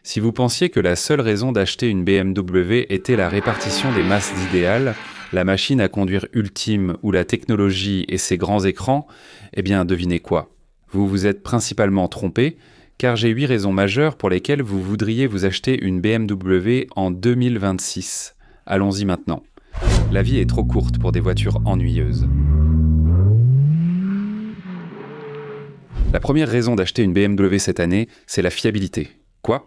Si vous pensiez que la seule raison d'acheter une BMW était la répartition des masses d'idéal, la machine à conduire ultime ou la technologie et ses grands écrans, eh bien devinez quoi? Vous vous êtes principalement trompé, car j'ai 8 raisons majeures pour lesquelles vous voudriez vous acheter une BMW en 2026. Allons-y maintenant. La vie est trop courte pour des voitures ennuyeuses. La première raison d'acheter une BMW cette année, c'est la fiabilité. Quoi?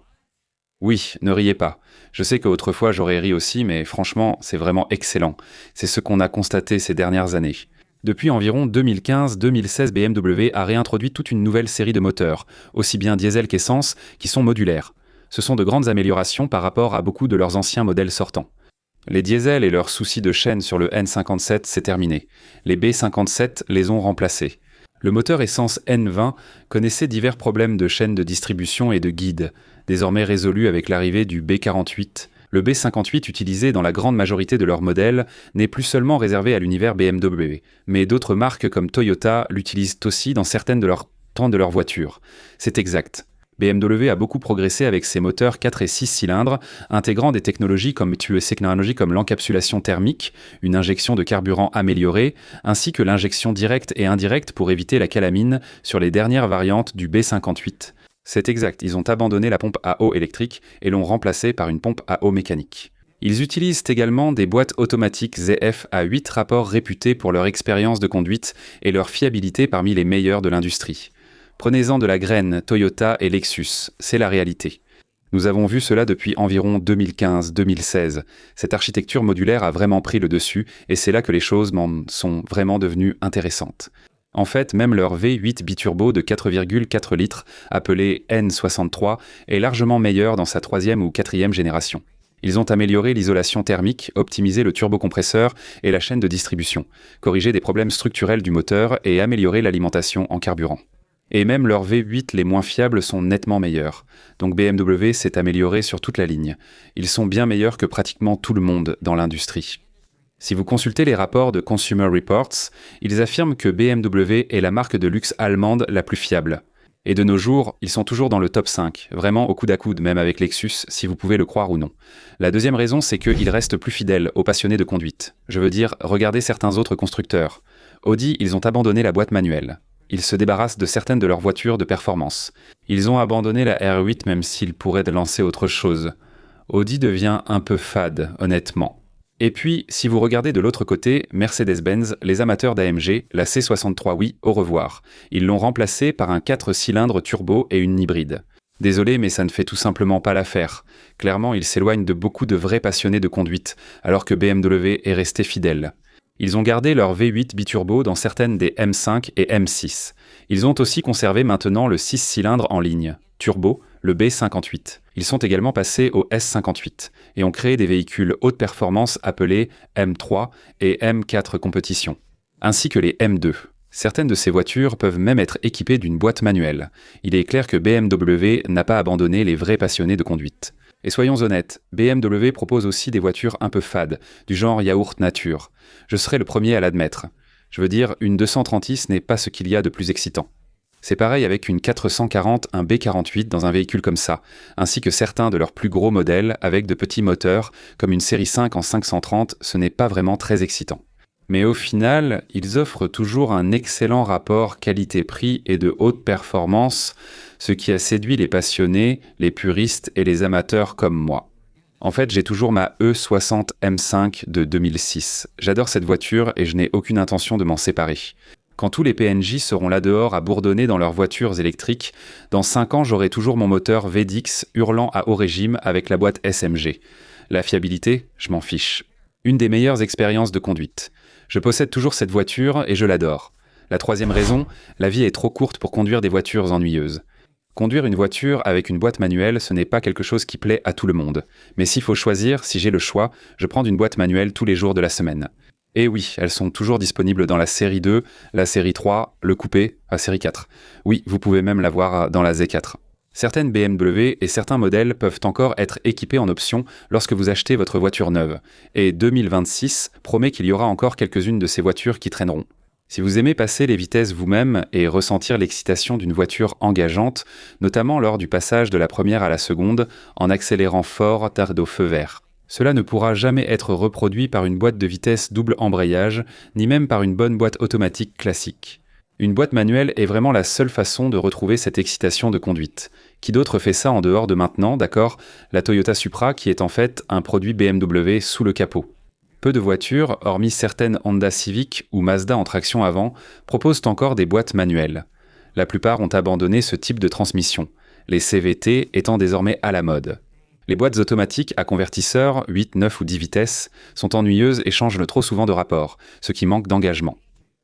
Oui, ne riez pas. Je sais qu'autrefois j'aurais ri aussi, mais franchement, c'est vraiment excellent. C'est ce qu'on a constaté ces dernières années. Depuis environ 2015-2016, BMW a réintroduit toute une nouvelle série de moteurs, aussi bien diesel qu'essence, qui sont modulaires. Ce sont de grandes améliorations par rapport à beaucoup de leurs anciens modèles sortants. Les diesels et leurs soucis de chaîne sur le N57, c'est terminé. Les B57 les ont remplacés. Le moteur essence N20 connaissait divers problèmes de chaîne de distribution et de guide, désormais résolus avec l'arrivée du B48. Le B58 utilisé dans la grande majorité de leurs modèles n'est plus seulement réservé à l'univers BMW, mais d'autres marques comme Toyota l'utilisent aussi dans certaines de leurs voitures. C'est exact. BMW a beaucoup progressé avec ses moteurs 4 et 6 cylindres, intégrant des technologies comme l'encapsulation thermique, une injection de carburant améliorée, ainsi que l'injection directe et indirecte pour éviter la calamine sur les dernières variantes du B58. C'est exact, ils ont abandonné la pompe à eau électrique et l'ont remplacée par une pompe à eau mécanique. Ils utilisent également des boîtes automatiques ZF à 8 rapports réputés pour leur expérience de conduite et leur fiabilité parmi les meilleurs de l'industrie. Prenez-en de la graine Toyota et Lexus, c'est la réalité. Nous avons vu cela depuis environ 2015-2016. Cette architecture modulaire a vraiment pris le dessus et c'est là que les choses sont vraiment devenues intéressantes. En fait, même leur V8 biturbo de 4,4 litres, appelé N63, est largement meilleur dans sa 3e ou 4e génération. Ils ont amélioré l'isolation thermique, optimisé le turbocompresseur et la chaîne de distribution, corrigé des problèmes structurels du moteur et amélioré l'alimentation en carburant. Et même leurs V8 les moins fiables sont nettement meilleurs. Donc BMW s'est amélioré sur toute la ligne. Ils sont bien meilleurs que pratiquement tout le monde dans l'industrie. Si vous consultez les rapports de Consumer Reports, ils affirment que BMW est la marque de luxe allemande la plus fiable. Et de nos jours, ils sont toujours dans le top 5, vraiment au coude à coude, même avec Lexus, si vous pouvez le croire ou non. La deuxième raison, c'est qu'ils restent plus fidèles aux passionnés de conduite. Je veux dire, regardez certains autres constructeurs. Audi, ils ont abandonné la boîte manuelle. Ils se débarrassent de certaines de leurs voitures de performance. Ils ont abandonné la R8 même s'ils pourraient lancer autre chose. Audi devient un peu fade, honnêtement. Et puis, si vous regardez de l'autre côté, Mercedes-Benz, les amateurs d'AMG, la C63, oui, au revoir. Ils l'ont remplacée par un 4 cylindres turbo et une hybride. Désolé, mais ça ne fait tout simplement pas l'affaire. Clairement, ils s'éloignent de beaucoup de vrais passionnés de conduite, alors que BMW est resté fidèle. Ils ont gardé leur V8 biturbo dans certaines des M5 et M6. Ils ont aussi conservé maintenant le 6 cylindres en ligne, turbo, le B58. Ils sont également passés au S58 et ont créé des véhicules haute performance appelés M3 et M4 compétition, ainsi que les M2. Certaines de ces voitures peuvent même être équipées d'une boîte manuelle. Il est clair que BMW n'a pas abandonné les vrais passionnés de conduite. Et soyons honnêtes, BMW propose aussi des voitures un peu fades, du genre yaourt nature. Je serai le premier à l'admettre. Je veux dire, une 230i n'est pas ce qu'il y a de plus excitant. C'est pareil avec une 440, un B48 dans un véhicule comme ça, ainsi que certains de leurs plus gros modèles avec de petits moteurs, comme une série 5 en 530, ce n'est pas vraiment très excitant. Mais au final, ils offrent toujours un excellent rapport qualité-prix et de haute performance, ce qui a séduit les passionnés, les puristes et les amateurs comme moi. En fait, j'ai toujours ma E60 M5 de 2006. J'adore cette voiture et je n'ai aucune intention de m'en séparer. Quand tous les PNJ seront là dehors à bourdonner dans leurs voitures électriques, dans 5 ans, j'aurai toujours mon moteur VDX hurlant à haut régime avec la boîte SMG. La fiabilité, je m'en fiche. Une des meilleures expériences de conduite. Je possède toujours cette voiture et je l'adore. La troisième raison, la vie est trop courte pour conduire des voitures ennuyeuses. Conduire une voiture avec une boîte manuelle, ce n'est pas quelque chose qui plaît à tout le monde. Mais s'il faut choisir, si j'ai le choix, je prends une boîte manuelle tous les jours de la semaine. Et oui, elles sont toujours disponibles dans la série 2, la série 3, le coupé, la série 4. Oui, vous pouvez même l'avoir dans la Z4. Certaines BMW et certains modèles peuvent encore être équipés en option lorsque vous achetez votre voiture neuve. Et 2026 promet qu'il y aura encore quelques-unes de ces voitures qui traîneront. Si vous aimez passer les vitesses vous-même et ressentir l'excitation d'une voiture engageante, notamment lors du passage de la première à la seconde, en accélérant fort tard au feu vert, cela ne pourra jamais être reproduit par une boîte de vitesse double embrayage, ni même par une bonne boîte automatique classique. Une boîte manuelle est vraiment la seule façon de retrouver cette excitation de conduite. Qui d'autre fait ça en dehors de maintenant, d'accord, la Toyota Supra qui est en fait un produit BMW sous le capot. Peu de voitures, hormis certaines Honda Civic ou Mazda en traction avant, proposent encore des boîtes manuelles. La plupart ont abandonné ce type de transmission, les CVT étant désormais à la mode. Les boîtes automatiques à convertisseur, 8, 9 ou 10 vitesses, sont ennuyeuses et changent trop souvent de rapport, ce qui manque d'engagement.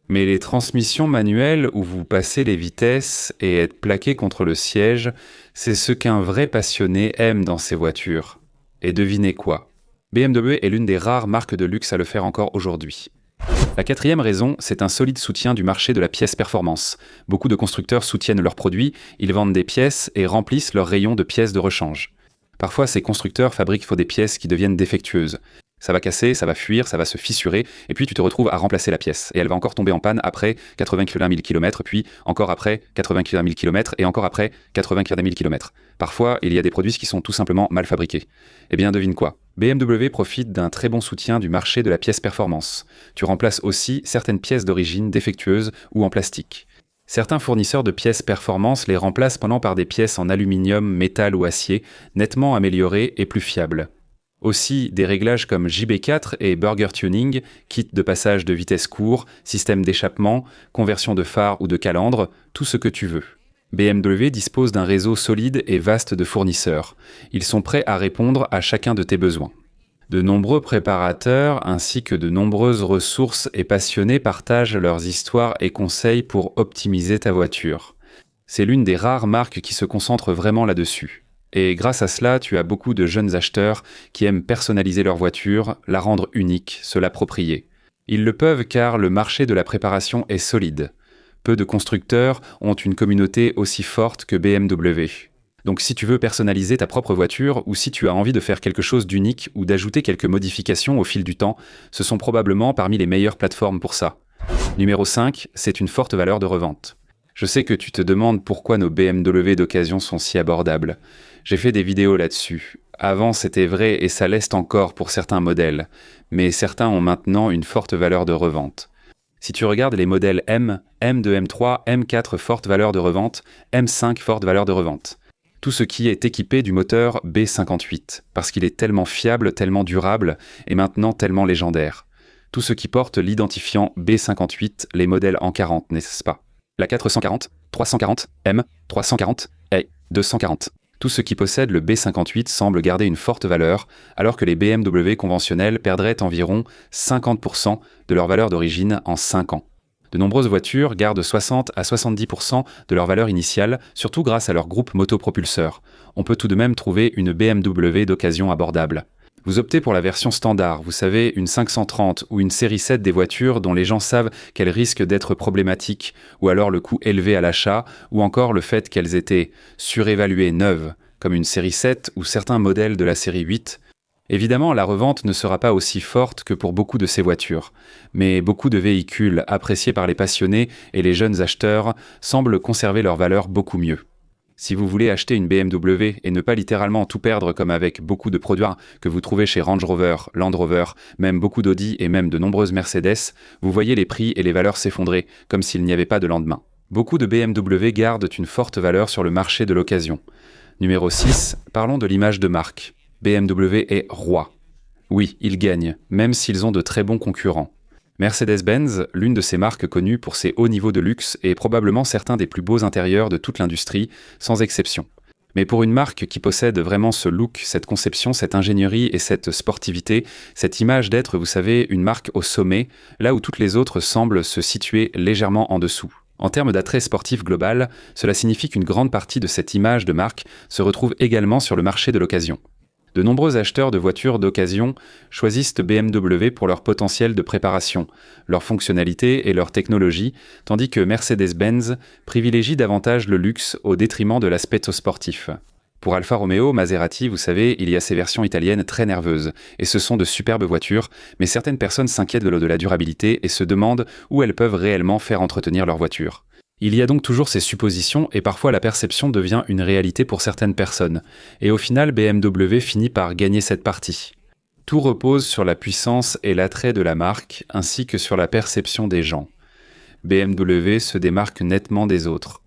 Mais les transmissions manuelles où vous passez les vitesses et êtes plaqué contre le siège, c'est ce qu'un vrai passionné aime dans ces voitures. Et devinez quoi ? BMW est l'une des rares marques de luxe à le faire encore aujourd'hui. La quatrième raison, c'est un solide soutien du marché de la pièce performance. Beaucoup de constructeurs soutiennent leurs produits, ils vendent des pièces et remplissent leurs rayons de pièces de rechange. Parfois, ces constructeurs fabriquent des pièces qui deviennent défectueuses. Ça va casser, ça va fuir, ça va se fissurer, et puis tu te retrouves à remplacer la pièce. Et elle va encore tomber en panne après 81 000 km, puis encore après 81 000 km, et encore après 81 000 km. Parfois, il y a des produits qui sont tout simplement mal fabriqués. Eh bien, devine quoi ? BMW profite d'un très bon soutien du marché de la pièce performance. Tu remplaces aussi certaines pièces d'origine défectueuses ou en plastique. Certains fournisseurs de pièces performance les remplacent pendant par des pièces en aluminium, métal ou acier, nettement améliorées et plus fiables. Aussi, des réglages comme JB4 et Burger Tuning, kit de passage de vitesse court, système d'échappement, conversion de phare ou de calandre, tout ce que tu veux. BMW dispose d'un réseau solide et vaste de fournisseurs. Ils sont prêts à répondre à chacun de tes besoins. De nombreux préparateurs ainsi que de nombreuses ressources et passionnés partagent leurs histoires et conseils pour optimiser ta voiture. C'est l'une des rares marques qui se concentre vraiment là-dessus. Et grâce à cela, tu as beaucoup de jeunes acheteurs qui aiment personnaliser leur voiture, la rendre unique, se l'approprier. Ils le peuvent car le marché de la préparation est solide. Peu de constructeurs ont une communauté aussi forte que BMW. Donc si tu veux personnaliser ta propre voiture ou si tu as envie de faire quelque chose d'unique ou d'ajouter quelques modifications au fil du temps, ce sont probablement parmi les meilleures plateformes pour ça. Numéro 5, c'est une forte valeur de revente. Je sais que tu te demandes pourquoi nos BMW d'occasion sont si abordables. J'ai fait des vidéos là-dessus. Avant, c'était vrai et ça l'est encore pour certains modèles, mais certains ont maintenant une forte valeur de revente. Si tu regardes les modèles M, M2, M3, M4 forte valeur de revente, M5 forte valeur de revente. Tout ce qui est équipé du moteur B58, parce qu'il est tellement fiable, tellement durable et maintenant tellement légendaire. Tout ce qui porte l'identifiant B58, les modèles en 40, n'est-ce pas ? La 440, 340, M, 340 et 240. Tout ce qui possède le B58 semble garder une forte valeur, alors que les BMW conventionnels perdraient environ 50% de leur valeur d'origine en 5 ans. De nombreuses voitures gardent 60 à 70% de leur valeur initiale, surtout grâce à leur groupe motopropulseur. On peut tout de même trouver une BMW d'occasion abordable. Vous optez pour la version standard, vous savez, une 530 ou une série 7 des voitures dont les gens savent qu'elles risquent d'être problématiques, ou alors le coût élevé à l'achat, ou encore le fait qu'elles étaient surévaluées neuves, comme une série 7 ou certains modèles de la série 8. Évidemment, la revente ne sera pas aussi forte que pour beaucoup de ces voitures, mais beaucoup de véhicules appréciés par les passionnés et les jeunes acheteurs semblent conserver leur valeur beaucoup mieux. Si vous voulez acheter une BMW et ne pas littéralement tout perdre comme avec beaucoup de produits que vous trouvez chez Range Rover, Land Rover, même beaucoup d'Audi et même de nombreuses Mercedes, vous voyez les prix et les valeurs s'effondrer, comme s'il n'y avait pas de lendemain. Beaucoup de BMW gardent une forte valeur sur le marché de l'occasion. Numéro 6, parlons de l'image de marque. BMW est roi. Oui, ils gagnent, même s'ils ont de très bons concurrents. Mercedes-Benz, l'une de ces marques connues pour ses hauts niveaux de luxe, est probablement certains des plus beaux intérieurs de toute l'industrie, sans exception. Mais pour une marque qui possède vraiment ce look, cette conception, cette ingénierie et cette sportivité, cette image d'être, vous savez, une marque au sommet, là où toutes les autres semblent se situer légèrement en dessous. En termes d'attrait sportif global, cela signifie qu'une grande partie de cette image de marque se retrouve également sur le marché de l'occasion. De nombreux acheteurs de voitures d'occasion choisissent BMW pour leur potentiel de préparation, leur fonctionnalité et leur technologie, tandis que Mercedes-Benz privilégie davantage le luxe au détriment de l'aspect sportif. Pour Alfa Romeo, Maserati, vous savez, il y a ces versions italiennes très nerveuses, et ce sont de superbes voitures, mais certaines personnes s'inquiètent de la durabilité et se demandent où elles peuvent réellement faire entretenir leur voiture. Il y a donc toujours ces suppositions et parfois la perception devient une réalité pour certaines personnes, et au final BMW finit par gagner cette partie. Tout repose sur la puissance et l'attrait de la marque, ainsi que sur la perception des gens. BMW se démarque nettement des autres.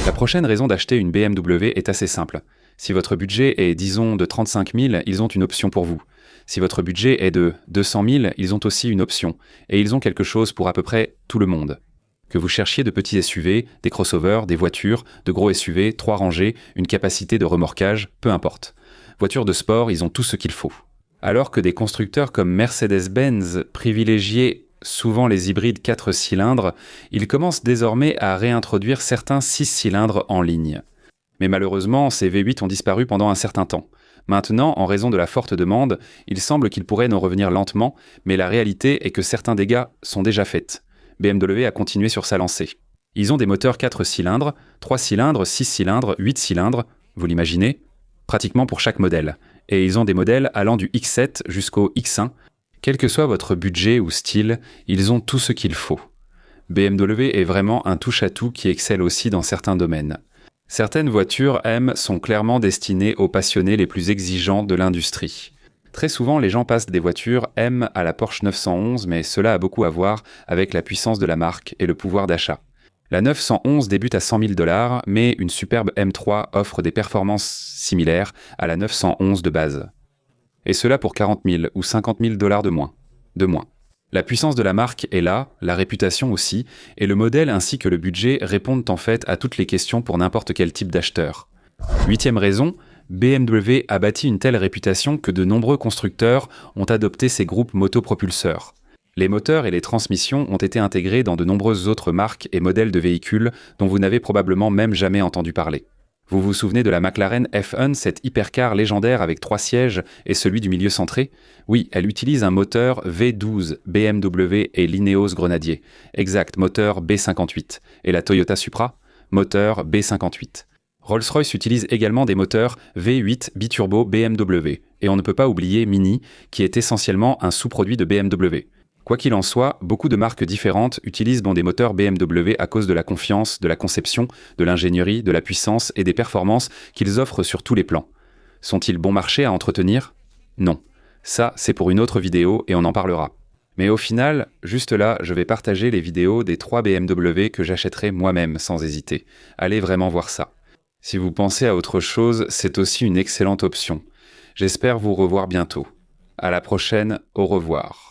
La prochaine raison d'acheter une BMW est assez simple. Si votre budget est, disons, de 35 000, ils ont une option pour vous. Si votre budget est de 200 000, ils ont aussi une option. Et ils ont quelque chose pour à peu près tout le monde. Que vous cherchiez de petits SUV, des crossovers, des voitures, de gros SUV, 3 rangées, une capacité de remorquage, peu importe. Voitures de sport, ils ont tout ce qu'il faut. Alors que des constructeurs comme Mercedes-Benz privilégiaient souvent les hybrides 4 cylindres, ils commencent désormais à réintroduire certains 6 cylindres en ligne. Mais malheureusement, ces V8 ont disparu pendant un certain temps. Maintenant, en raison de la forte demande, il semble qu'ils pourraient nous revenir lentement, mais la réalité est que certains dégâts sont déjà faits. BMW a continué sur sa lancée. Ils ont des moteurs 4 cylindres, 3 cylindres, 6 cylindres, 8 cylindres, vous l'imaginez, pratiquement pour chaque modèle. Et ils ont des modèles allant du X7 jusqu'au X1. Quel que soit votre budget ou style, ils ont tout ce qu'il faut. BMW est vraiment un touche-à-tout qui excelle aussi dans certains domaines. Certaines voitures M sont clairement destinées aux passionnés les plus exigeants de l'industrie. Très souvent, les gens passent des voitures M à la Porsche 911, mais cela a beaucoup à voir avec la puissance de la marque et le pouvoir d'achat. La 911 débute à 100 000 $, mais une superbe M3 offre des performances similaires à la 911 de base. Et cela pour 40 000 ou 50 000 $ de moins. La puissance de la marque est là, la réputation aussi, et le modèle ainsi que le budget répondent en fait à toutes les questions pour n'importe quel type d'acheteur. 8e raison, BMW a bâti une telle réputation que de nombreux constructeurs ont adopté ces groupes motopropulseurs. Les moteurs et les transmissions ont été intégrés dans de nombreuses autres marques et modèles de véhicules dont vous n'avez probablement même jamais entendu parler. Vous vous souvenez de la McLaren F1, cette hypercar légendaire avec 3 sièges et celui du milieu centré? Oui, elle utilise un moteur V12 BMW et l'Ineos Grenadier. Exact, moteur B58. Et la Toyota Supra? Moteur B58. Rolls-Royce utilise également des moteurs V8 biturbo BMW. Et on ne peut pas oublier Mini, qui est essentiellement un sous-produit de BMW. Quoi qu'il en soit, beaucoup de marques différentes utilisent des moteurs BMW à cause de la confiance, de la conception, de l'ingénierie, de la puissance et des performances qu'ils offrent sur tous les plans. Sont-ils bon marché à entretenir? Non. Ça, c'est pour une autre vidéo et on en parlera. Mais au final, juste là, je vais partager les vidéos des 3 BMW que j'achèterai moi-même sans hésiter. Allez vraiment voir ça. Si vous pensez à autre chose, c'est aussi une excellente option. J'espère vous revoir bientôt. À la prochaine, au revoir.